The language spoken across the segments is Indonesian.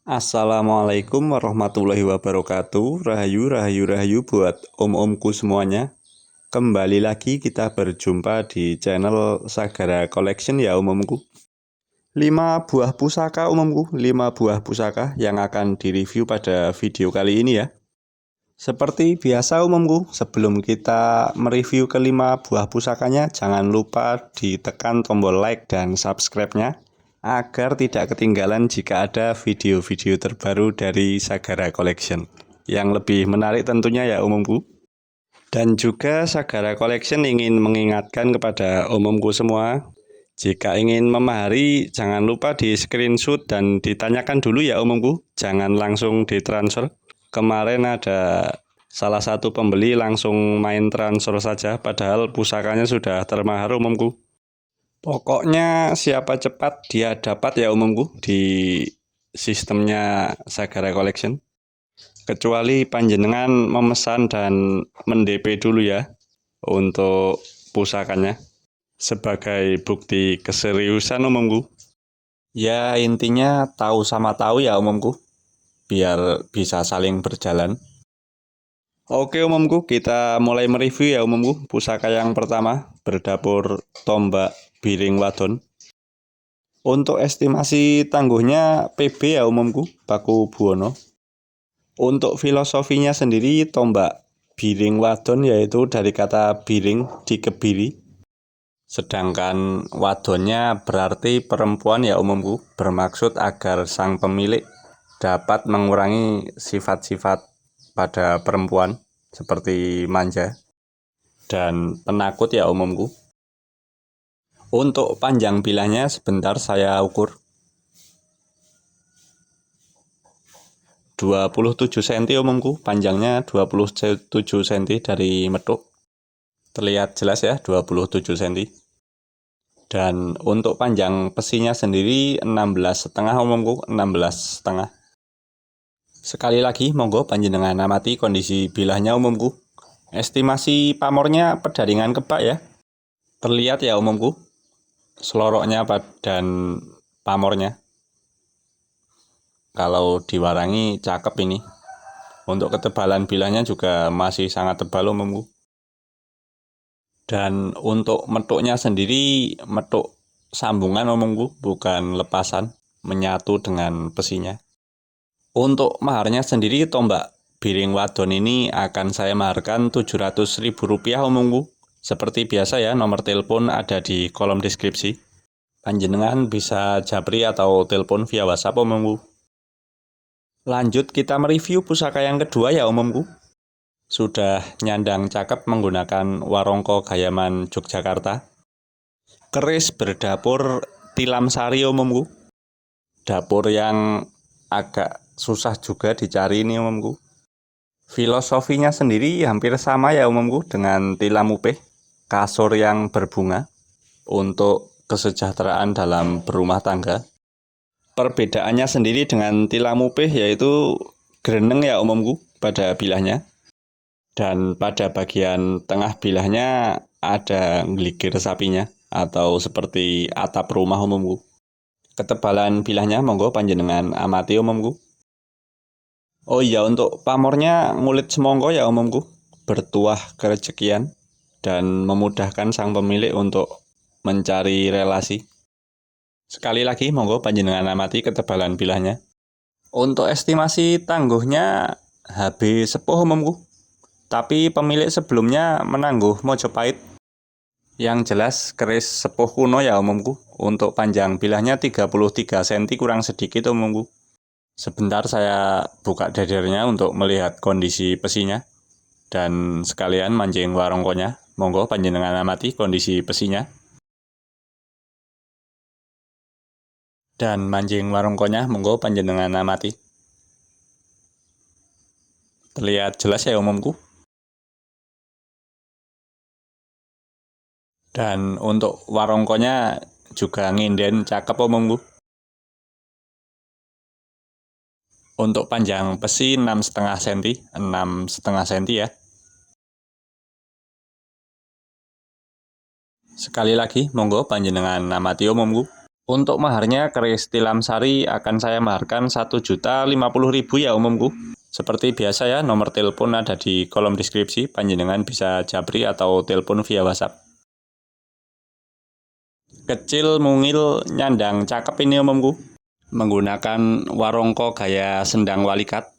Assalamualaikum warahmatullahi wabarakatuh. Rahayu, rahayu, rahayu buat om-omku semuanya. Kembali lagi kita berjumpa di channel Sagara Collection ya om-omku. 5 buah pusaka om-omku, 5 buah pusaka yang akan direview pada video kali ini ya. Seperti biasa om-omku, sebelum kita mereview kelima buah pusakanya, jangan lupa ditekan tombol like dan subscribe-nya agar tidak ketinggalan jika ada video-video terbaru dari Sagara Collection yang lebih menarik tentunya ya umumku. Dan juga Sagara Collection ingin mengingatkan kepada umumku semua, jika ingin memahari jangan lupa di screenshot dan ditanyakan dulu ya umumku, jangan langsung ditransfer. Kemarin ada salah satu pembeli langsung main transfer saja padahal pusakanya sudah termahar umumku. Pokoknya siapa cepat dia dapat ya umumku di sistemnya Sagara Collection. Kecuali panjenengan memesan dan men-DP dulu ya untuk pusakanya sebagai bukti keseriusan umumku. Ya intinya tahu sama tahu ya umumku, biar bisa saling berjalan. Oke umumku, kita mulai mereview ya umumku. Pusaka yang pertama, berdapur tombak biring wadon. Untuk estimasi tangguhnya PB ya umumku, baku buwono. Untuk filosofinya sendiri, tombak biring wadon yaitu dari kata biring dikebiri. Sedangkan wadonnya berarti perempuan ya umumku, bermaksud agar sang pemilik dapat mengurangi sifat-sifat pada perempuan seperti manja dan penakut ya umumku. Untuk panjang bilahnya sebentar saya ukur. 27 cm umumku, panjangnya 27 cm dari metuk. Terlihat jelas ya 27 cm. Dan untuk panjang pesinya sendiri 16,5 umumku, 16,5. Sekali lagi monggo panjenengan amati kondisi bilahnya umumku. Estimasi pamornya pedaringan kebak ya. Terlihat ya umumku seloroknya dan pamornya. Kalau diwarangi cakep ini. Untuk ketebalan bilahnya juga masih sangat tebal umumku. Dan untuk metuknya sendiri metuk sambungan umumku, bukan lepasan, menyatu dengan besinya. Untuk maharnya sendiri tombak biring wadon ini akan saya maharkan Rp700.000 umumku. Seperti biasa ya, nomor telepon ada di kolom deskripsi. Panjenengan bisa japri atau telepon via WhatsApp umumku. Lanjut kita mereview pusaka yang kedua ya umumku. Sudah nyandang cakep menggunakan warongko Gayaman Yogyakarta. Keris berdapur tilam sari umumku. Dapur yang agak susah juga dicari ini umumku. Filosofinya sendiri hampir sama ya umumku dengan tilam upeh, kasur yang berbunga untuk kesejahteraan dalam berumah tangga. Perbedaannya sendiri dengan tilam upeh yaitu greneng ya umumku pada bilahnya. Dan pada bagian tengah bilahnya ada geligir sapinya atau seperti atap rumah umumku. Ketebalan bilahnya monggo panjenengan amati umumku. Oh iya, untuk pamornya ngulit semongko ya umumku, bertuah kerejekian dan memudahkan sang pemilik untuk mencari relasi. Sekali lagi monggo panjenengan amati ketebalan bilahnya. Untuk estimasi tangguhnya HB sepuh umumku, tapi pemilik sebelumnya menangguh Mojopahit. Yang jelas keris sepuh kuno ya umumku. Untuk panjang bilahnya 33 cm kurang sedikit umumku. Sebentar saya buka dadernya untuk melihat kondisi besinya. Dan sekalian mancing warongkonya. Monggo panjenengan amati kondisi besinya. Dan mancing warongkonya monggo panjenengan amati. Terlihat jelas ya umumku. Dan untuk warongkonya juga nginden cakep umumku. Untuk panjang besi 6,5 cm, 6,5 cm ya. Sekali lagi monggo panjenengan amati umumku. Untuk maharnya keris tilam sari akan saya maharkan 1.050.000 ya umumku. Seperti biasa ya, nomor telepon ada di kolom deskripsi, panjenengan bisa japri atau telepon via WhatsApp. Kecil, mungil, nyandang, cakep ini umumku. Menggunakan warongko gaya sendang walikat.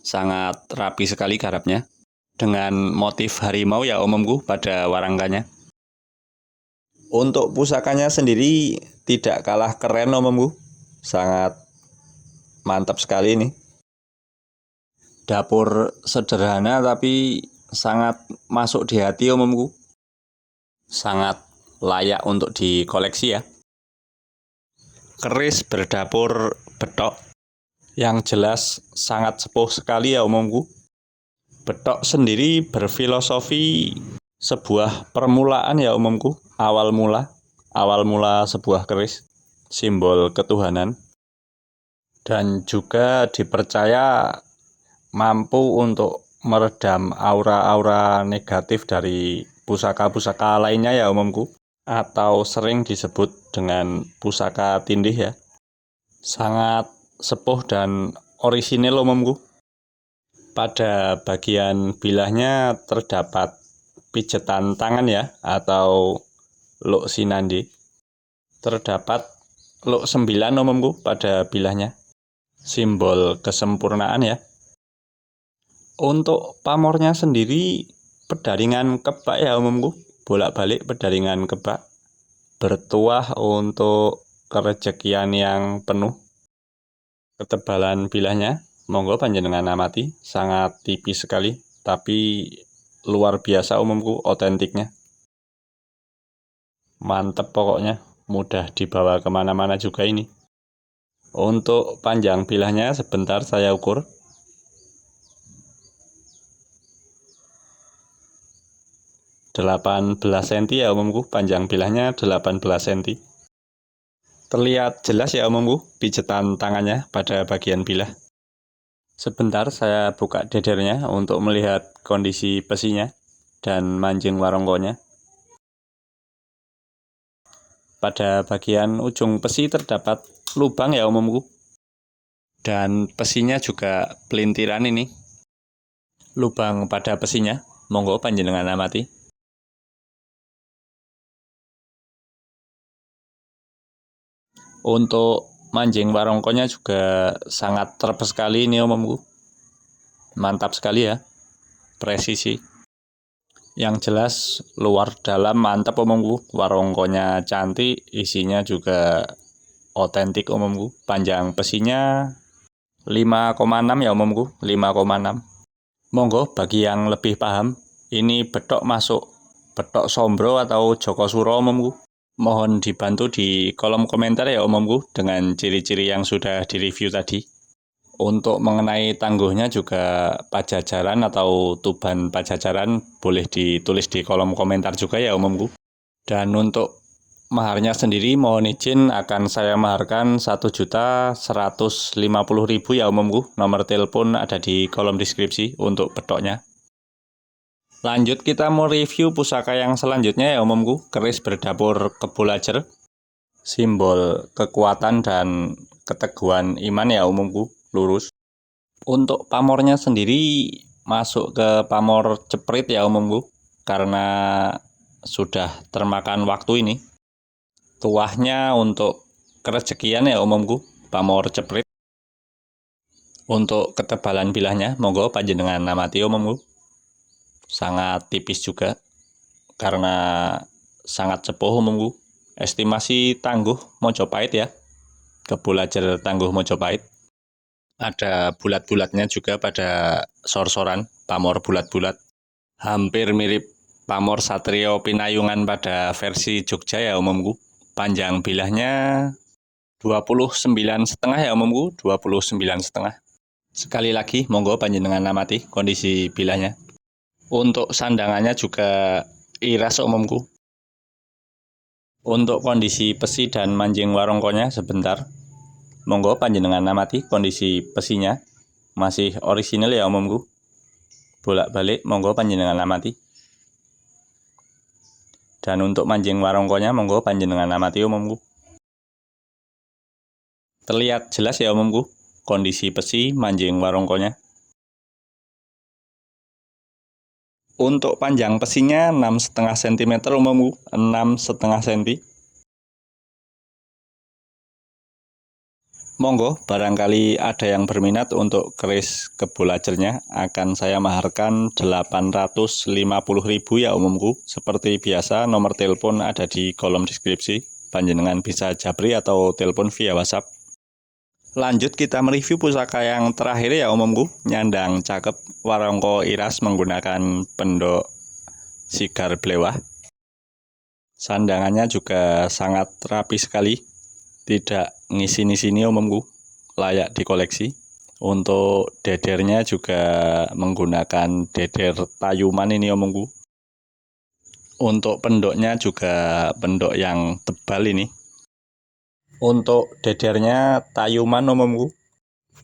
Sangat rapi sekali garapnya. Dengan motif harimau ya umumku pada warangkanya. Untuk pusakanya sendiri tidak kalah keren umumku. Sangat mantap sekali ini. Dapur sederhana tapi sangat masuk di hati umumku. Sangat layak untuk dikoleksi ya. Keris berdapur betok. Yang jelas sangat sepuh sekali ya umumku. Betok sendiri berfilosofi sebuah permulaan ya umumku. Awal mula sebuah keris, simbol ketuhanan. Dan juga dipercaya mampu untuk meredam aura-aura negatif dari pusaka-pusaka lainnya ya umumku. Atau sering disebut dengan pusaka tindih ya. Sangat sepuh dan orisinil umumku. Pada bagian bilahnya terdapat pijetan tangan ya, atau luk sinandi. Terdapat luk 9 umumku pada bilahnya. Simbol kesempurnaan ya. Untuk pamornya sendiri pedaringan kebak ya umumku. Bolak-balik pedaringan kebak. Bertuah untuk kerejekian yang penuh. Ketebalan bilahnya, monggo panjenengan amati, sangat tipis sekali, tapi luar biasa umumku otentiknya. Mantep pokoknya, mudah dibawa kemana-mana juga ini. Untuk panjang bilahnya sebentar saya ukur. Delapan 18 cm ya umumku, panjang bilahnya 18 cm. Terlihat jelas ya umumku, pijetan tangannya pada bagian bilah. Sebentar saya buka dedernya untuk melihat kondisi besinya dan mancing warongkonya. Pada bagian ujung besi terdapat lubang ya umumku. Dan besinya juga pelintiran ini. Lubang pada besinya, monggo panjenengan amati. Untuk mancing warongkonya juga sangat terpes sekali ini umumku. Mantap sekali ya, presisi. Yang jelas luar dalam mantap umumku. Warongkonya cantik, isinya juga otentik umumku. Panjang besinya 5,6 ya umumku, 5,6. Monggo bagi yang lebih paham, ini betok masuk betok sombro atau Joko Suro umumku. Mohon dibantu di kolom komentar ya umumku dengan ciri-ciri yang sudah direview tadi. Untuk mengenai tangguhnya juga Pajajaran atau Tuban Pajajaran boleh ditulis di kolom komentar juga ya umumku. Dan untuk maharnya sendiri mohon izin akan saya maharkan 1.150.000 ya umumku. Nomor telepon ada di kolom deskripsi untuk bedoknya. Lanjut kita mau review pusaka yang selanjutnya ya umumku. Keris berdapur kebulajer. Simbol kekuatan dan keteguhan iman ya umumku. Lurus. Untuk pamornya sendiri masuk ke pamor ceprit ya umumku. Karena sudah termakan waktu ini. Tuahnya untuk kerejekian ya umumku, pamor ceprit. Untuk ketebalan bilahnya, monggo panjenengan amati umumku. Sangat tipis juga, karena sangat sepuh umumku. Estimasi tangguh Mojopahit ya, kebulajer tangguh Mojopahit. Ada bulat-bulatnya juga pada sor-soran, pamor bulat-bulat. Hampir mirip pamor Satrio Pinayungan pada versi Jogja ya umumku. Panjang bilahnya 29,5 ya umumku, 29,5. Sekali lagi monggo panjenengan amati kondisi bilahnya. Untuk sandangannya juga iras umumku. Untuk kondisi besi dan mancing warongkonya sebentar. Monggo panjenengan amati kondisi besinya. Masih orisinil ya umumku. Bolak-balik monggo panjenengan amati. Dan untuk mancing warongkonya monggo panjenengan amati umumku. Terlihat jelas ya umumku, kondisi besi manjing warongkonya. Untuk panjang pesinya 6,5 cm umumku, 6,5 cm. Monggo, barangkali ada yang berminat untuk keris kebulajernya, akan saya maharkan 850.000 ya umumku. Seperti biasa, nomor telepon ada di kolom deskripsi. Panjenengan bisa japri atau telepon via WhatsApp. Lanjut kita mereview pusaka yang terakhir ya umumku. Nyandang cakep, warongko iras menggunakan pendok sigar blewah. Sandangannya juga sangat rapi sekali. Tidak ngisi-sini umumku, layak dikoleksi. Untuk dedernya juga menggunakan deder tayuman ini umumku. Untuk pendoknya juga pendok yang tebal ini. Untuk dedernya tayuman umumku,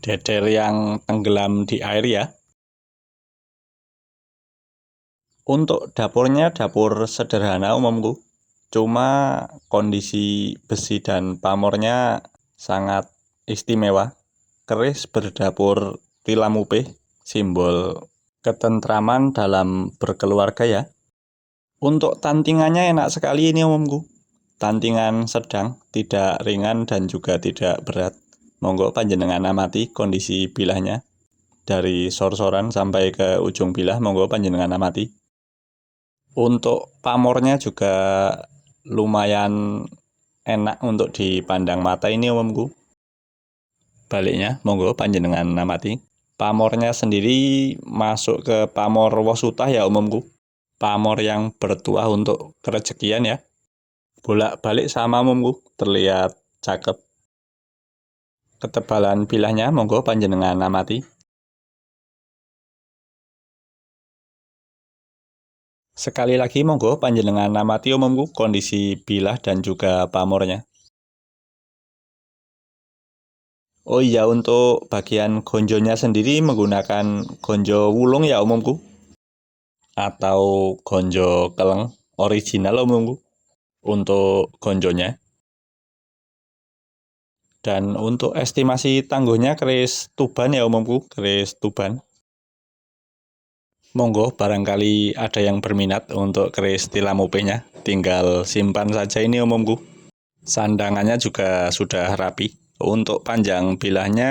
deder yang tenggelam di air ya. Untuk dapurnya dapur sederhana umumku. Cuma kondisi besi dan pamornya sangat istimewa. Keris berdapur tilam upih, simbol ketentraman dalam berkeluarga ya. Untuk tantingannya enak sekali ini umumku. Tantingan sedang, tidak ringan dan juga tidak berat. Monggo panjenengan amati kondisi bilahnya. Dari sor-soran sampai ke ujung bilah, monggo panjenengan amati. Untuk pamornya juga lumayan enak untuk dipandang mata ini umumku. Baliknya, monggo panjenengan amati. Pamornya sendiri masuk ke pamor Wosutah ya umumku. Pamor yang bertuah untuk kerejekian ya. Bolak-balik sama umumku, terlihat cakep. Ketebalan bilahnya monggo panjenengan amati. Sekali lagi monggo panjenengan amati umumku kondisi bilah dan juga pamornya. Oh iya, untuk bagian gonjonya sendiri menggunakan gonjo wulung ya umumku. Atau gonjo keleng original umumku untuk gonjonya. Dan untuk estimasi tangguhnya keris tuban ya umumku, keris tuban. Monggo barangkali ada yang berminat untuk keris tilam upihnya, tinggal simpan saja ini umumku. Sandangannya juga sudah rapi. Untuk panjang bilahnya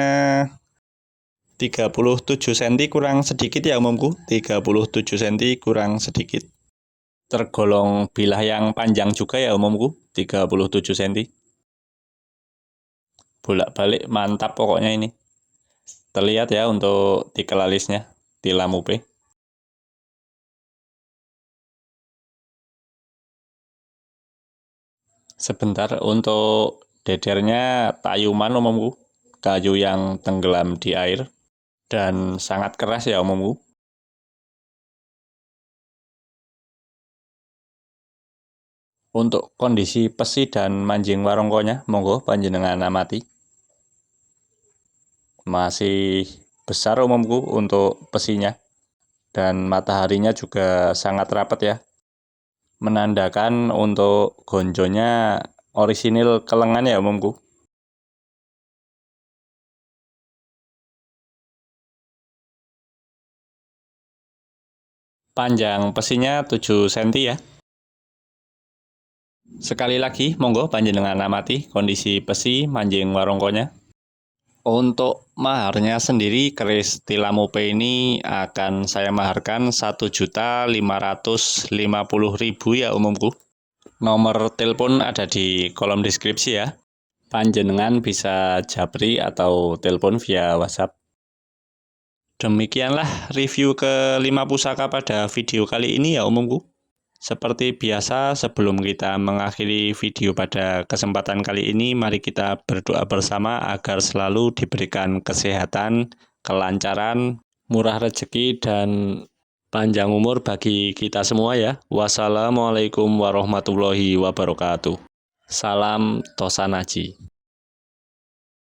37 cm kurang sedikit ya umumku, 37 cm kurang sedikit. Tergolong bilah yang panjang juga ya umumku, 37 cm. Bolak-balik mantap pokoknya ini. Terlihat ya untuk tikel alisnya, tilam upih. Sebentar, untuk dedernya tayuman umumku, kayu yang tenggelam di air dan sangat keras ya umumku. Untuk kondisi pesi dan manjing warongkonya, monggo panjenengan amati. Masih besar umumku untuk pesinya, dan mataharinya juga sangat rapat ya. Menandakan untuk gonjonya orisinil kelengan ya umumku. Panjang pesinya 7 cm ya. Sekali lagi, monggo panjenengan amati kondisi pesi manjing warongkonya. Untuk maharnya sendiri, keris tilam upih ini akan saya maharkan 1.550.000 ya umumku. Nomor telepon ada di kolom deskripsi ya. Panjenengan bisa japri atau telepon via WhatsApp. Demikianlah review ke-5 pusaka pada video kali ini ya umumku. Seperti biasa, sebelum kita mengakhiri video pada kesempatan kali ini, mari kita berdoa bersama agar selalu diberikan kesehatan, kelancaran, murah rezeki, dan panjang umur bagi kita semua ya. Wassalamualaikum warahmatullahi wabarakatuh. Salam Tosanaji.